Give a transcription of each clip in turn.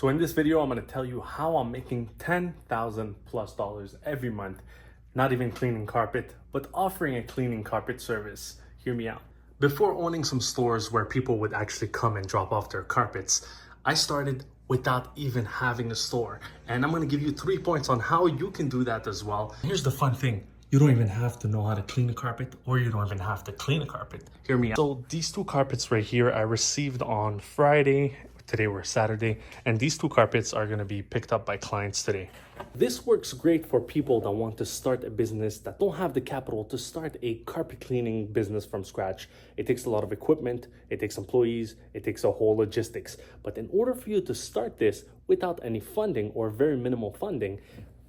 So in this video, I'm going to tell you how I'm making $10,000+ every month, not even cleaning carpet, but offering a cleaning carpet service. Hear me out. Before owning some stores where people would actually come and drop off their carpets, I started without even having a store. And I'm going to give you 3 points on how you can do that as well. Here's the fun thing. You don't even have to know how to clean a carpet, or you don't even have to clean a carpet. Hear me out. So these two carpets right here, I received on Friday. Today we're Saturday, and these two carpets are going to be picked up by clients today. This works great for people that want to start a business that don't have the capital to start a carpet cleaning business from scratch. It takes a lot of equipment, it takes employees, it takes a whole logistics. But in order for you to start this without any funding or very minimal funding,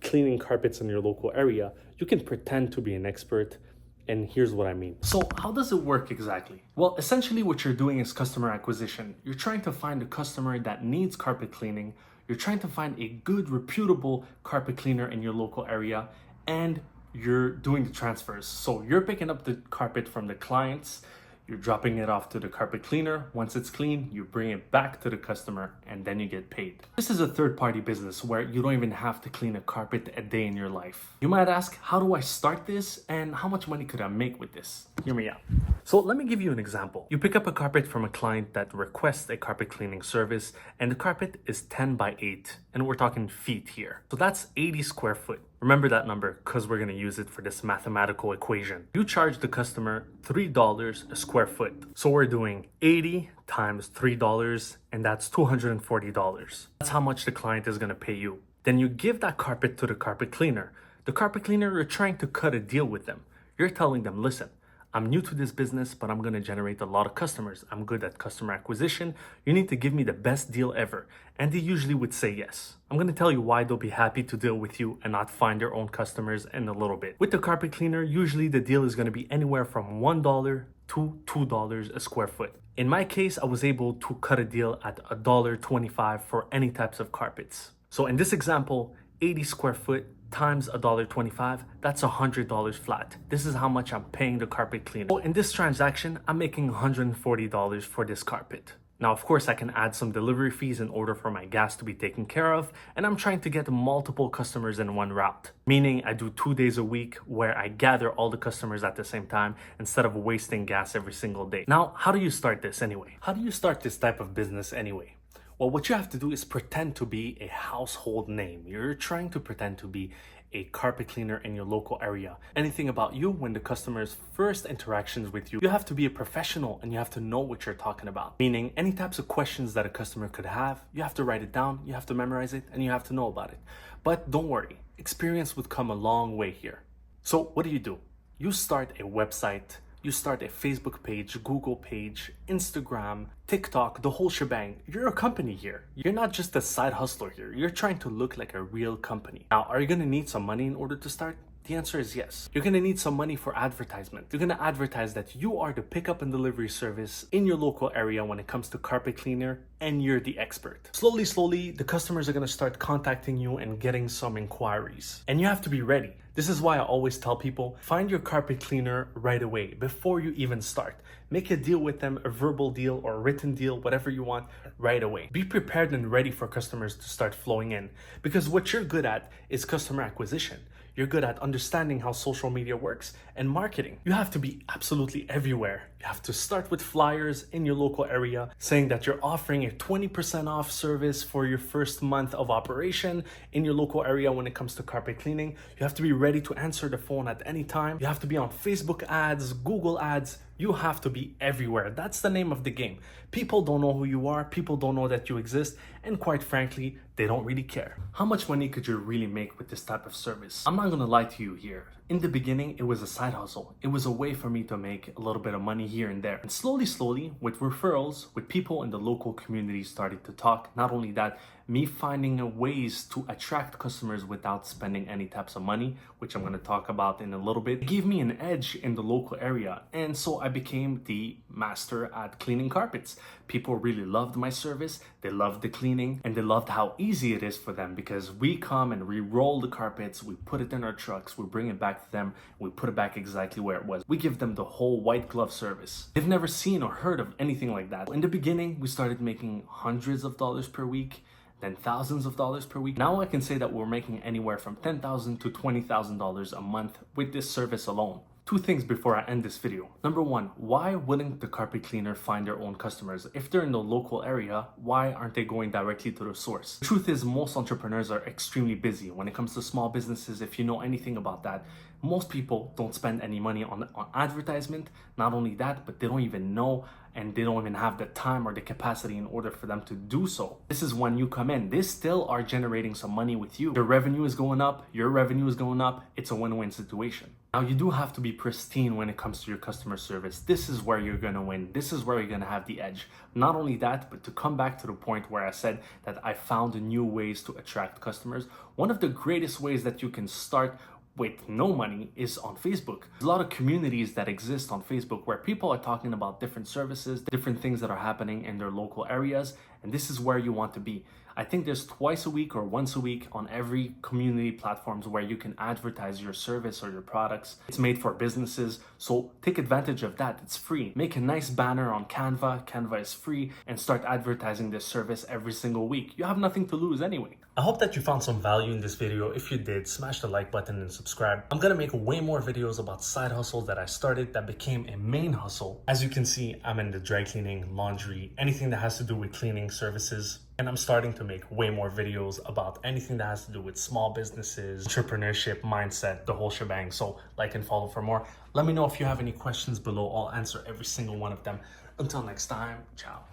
cleaning carpets in your local area, you can pretend to be an expert. And here's what I mean. So how does it work exactly? Well, essentially what you're doing is customer acquisition. You're trying to find a customer that needs carpet cleaning. You're trying to find a good, reputable carpet cleaner in your local area, and you're doing the transfers. So you're picking up the carpet from the clients, you're dropping it off to the carpet cleaner. Once it's clean, you bring it back to the customer, and then you get paid. This is a third-party business where you don't even have to clean a carpet a day in your life. You might ask, how do I start this and how much money could I make with this? Hear me out. So let me give you an example. You pick up a carpet from a client that requests a carpet cleaning service, and the carpet is 10 by 8, and we're talking feet here. So that's 80 square foot. Remember that number because we're going to use it for this mathematical equation. You charge the customer $3 a square foot. So we're doing 80 times $3, and that's $240. That's how much the client is going to pay you. Then you give that carpet to the carpet cleaner. The carpet cleaner, you're trying to cut a deal with them. You're telling them, listen, I'm new to this business, but I'm going to generate a lot of customers. I'm good at customer acquisition. You need to give me the best deal ever. And they usually would say yes. I'm going to tell you why they'll be happy to deal with you and not find their own customers in a little bit. With the carpet cleaner, usually the deal is going to be anywhere from $1 to $2 a square foot. In my case, I was able to cut a deal at $1.25 for any types of carpets. So in this example, 80 square foot times $1.25, that's $100 flat. This is how much I'm paying the carpet cleaner. So in this transaction, I'm making $140 for this carpet. Now, of course, I can add some delivery fees in order for my gas to be taken care of, and I'm trying to get multiple customers in one route. Meaning I do 2 days a week where I gather all the customers at the same time instead of wasting gas every single day. Now, how do you start this anyway? How do you start this type of business anyway? Well, what you have to do is pretend to be a household name. You're trying to pretend to be a carpet cleaner in your local area. Anything about you when the customer's first interactions with you, you have to be a professional and you have to know what you're talking about. Meaning any types of questions that a customer could have, you have to write it down, you have to memorize it, and you have to know about it. But don't worry, experience would come a long way here. So what do? You start a website, you start a Facebook page, Google page, Instagram, TikTok, the whole shebang. You're a company here. You're not just a side hustler here. You're trying to look like a real company. Now, are you going to need some money in order to start? The answer is yes. You're going to need some money for advertisement. You're going to advertise that you are the pickup and delivery service in your local area when it comes to carpet cleaner, and you're the expert. Slowly, the customers are going to start contacting you and getting some inquiries. And you have to be ready. This is why I always tell people, find your carpet cleaner right away before you even start. Make a deal with them, a verbal deal or a written deal, whatever you want, right away. Be prepared and ready for customers to start flowing in, because what you're good at is customer acquisition. You're good at understanding how social media works and marketing. You have to be absolutely everywhere. You have to start with flyers in your local area saying that you're offering a 20% off service for your first month of operation in your local area when it comes to carpet cleaning. You have to be ready to answer the phone at any time. You have to be on Facebook ads, Google ads. You have to be everywhere. That's the name of the game. People don't know who you are. People don't know that you exist. And quite frankly, they don't really care. How much money could you really make with this type of service? I'm not gonna lie to you here. In the beginning, it was a side hustle. It was a way for me to make a little bit of money here and there. And slowly, with referrals, with people in the local community starting to talk, not only that, me finding ways to attract customers without spending any types of money, which I'm going to talk about in a little bit, it gave me an edge in the local area. And so I became the master at cleaning carpets. People really loved my service, they loved the cleaning, and they loved how easy it is for them, because we come and we roll the carpets, we put it in our trucks, we bring it back to them, we put it back exactly where it was. We give them the whole white glove service. They've never seen or heard of anything like that. In the beginning, we started making hundreds of dollars per week. then thousands of dollars per week. Now I can say that we're making anywhere from $10,000 to $20,000 a month with this service alone. Two things before I end this video. Number one, why wouldn't the carpet cleaner find their own customers? If they're in the local area, why aren't they going directly to the source? The truth is, most entrepreneurs are extremely busy. When it comes to small businesses, if you know anything about that, most people don't spend any money on advertisement. Not only that, but they don't even know and they don't even have the time or the capacity in order for them to do so. This is when you come in. They still are generating some money with you. Their revenue is going up, your revenue is going up. It's a win-win situation. Now, you do have to be pristine when it comes to your customer service. This is where you're gonna win. This is where you're gonna have the edge. Not only that, but to come back to the point where I said that I found new ways to attract customers, one of the greatest ways that you can start with no money is on Facebook. There's a lot of communities that exist on Facebook where people are talking about different services, different things that are happening in their local areas, and this is where you want to be. I think there's twice a week or once a week on every community platforms where you can advertise your service or your products. It's made for businesses, so take advantage of that. It's free. Make a nice banner on Canva. Canva is free, and start advertising this service every single week. You have nothing to lose anyway. I hope that you found some value in this video. If you did, smash the like button and subscribe. I'm gonna make way more videos about side hustles that I started that became a main hustle. As you can see, I'm in the dry cleaning, laundry, anything that has to do with cleaning services. And I'm starting to make way more videos about anything that has to do with small businesses, entrepreneurship, mindset, the whole shebang. So like and follow for more. Let me know if you have any questions below. I'll answer every single one of them. Until next time, ciao.